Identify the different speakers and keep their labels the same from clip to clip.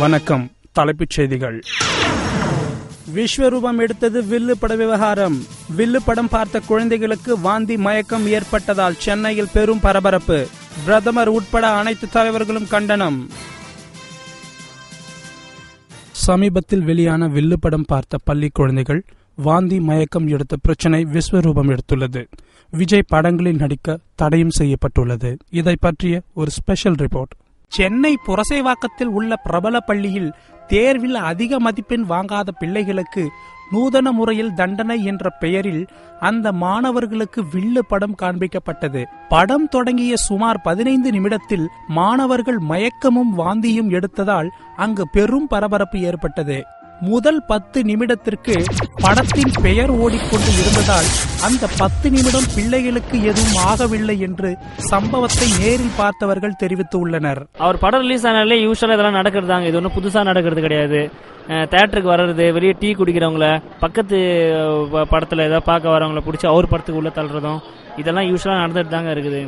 Speaker 1: வணக்கம். தலைப்புச் செய்திகள். விஸ்வரூபம் எடுத்தது வில்லு பட விவகாரம். வில்லு படம் பார்த்த குழந்தைகளுக்கு வாந்தி மயக்கம் ஏற்பட்டதால் சென்னையில் பெரும் பரபரப்பு. பிரதமர் உட்பட அனைத்து தலைவர்களும் கண்டனம். சமீபத்தில் வெளியான வில்லு படம் பார்த்த பள்ளி குழந்தைகள் வாந்தி மயக்கம் எடுத்த பிரச்சனை விஸ்வரூபம் எடுத்துள்ளது. விஜய் படங்களில் நடிக்க தடையும் செய்யப்பட்டுள்ளது. இதை பற்றிய ஒரு ஸ்பெஷல் ரிப்போர்ட். சென்னை புரசைவாக்கத்தில் உள்ள பிரபல பள்ளியில் தேர்வில் அதிக மதிப்பெண் வாங்காத பிள்ளைகளுக்கு நூதன முறையில் தண்டனை என்ற பெயரில் அந்த மாணவர்களுக்கு வில்லு படம் காண்பிக்கப்பட்டது. படம் தொடங்கிய சுமார் 15 நிமிடத்தில் மாணவர்கள் மயக்கமும் வாந்தியும் எடுத்ததால் அங்கு பெரும் பரபரப்பு ஏற்பட்டது. முதல் 10 நிமிடத்திற்கு படத்தின் பெயர் ஓடிக்கொண்டு இருந்ததால் அந்த 10 நிமிடம் பிள்ளைகளுக்கு எதுவும் ஆகவில்லை என்று சம்பவத்தை நேரில் பார்த்தவர்கள் தெரிவித்துள்ளனர்.
Speaker 2: அவர் படம் ரிலீஸ் ஆனாலே யூஸ்வலா இதெல்லாம் நடக்கிறதாங்க. இது ஒன்றும் புதுசா நடக்கிறது கிடையாது. தியேட்டருக்கு வர்றது, வெளியே டீ குடிக்கிறவங்கள, பக்கத்து படத்துல ஏதாவது பார்க்க வரவங்களை பிடிச்சி அவர் படத்துக்கு உள்ள தள்ளுறதும் இதெல்லாம் யூஸ்வலா நடந்துட்டு தாங்க இருக்குது.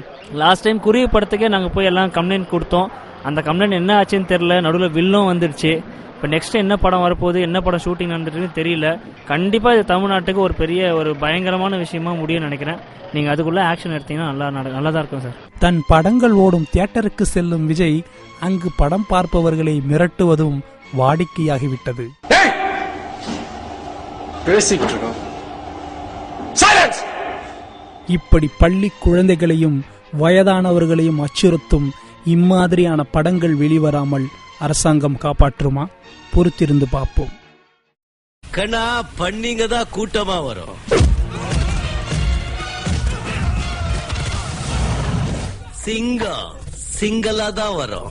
Speaker 2: லாஸ்ட் டைம் குருவி படத்துக்கே நாங்கள் போய் எல்லாம் கம்ப்ளைண்ட் கொடுத்தோம். அந்த கம்ப்ளைண்ட் என்ன ஆச்சுன்னு தெரியல. நடுவில் வில்லும் வந்துடுச்சு. இப்போ நெக்ஸ்ட் என்ன படம் வரப்போகுது, என்ன படம் ஷூட்டிங் நடந்துட்டுன்னு தெரியல. கண்டிப்பா இது தமிழ்நாட்டுக்கு ஒரு பெரிய ஒரு பயங்கரமான விஷயமா முடியும்னு நினைக்கிறேன். நீங்க அதுக்குள்ள ஆக்ஷன் எடுத்தீங்கன்னா நல்லதா இருக்கும் சார்.
Speaker 1: தன் படங்கள் ஓடும் தியேட்டருக்கு செல்லும் விஜய் அங்கு படம் பார்ப்பவர்களை மிரட்டுவதும் வாடிக்கையாகிவிட்டது. இப்படி பள்ளி குழந்தைகளையும் வயதானவர்களையும் அச்சுறுத்தும் இம்மாதிரியான படங்கள் வெளிவராமல் அரசாங்கம் காப்பாற்றுமா? பொறுத்திருந்து பார்ப்போம்.
Speaker 3: கண்ணா பண்ணிங்க தான் கூட்டமா வரும். சிங்கம் சிங்கலா தான் வரும்.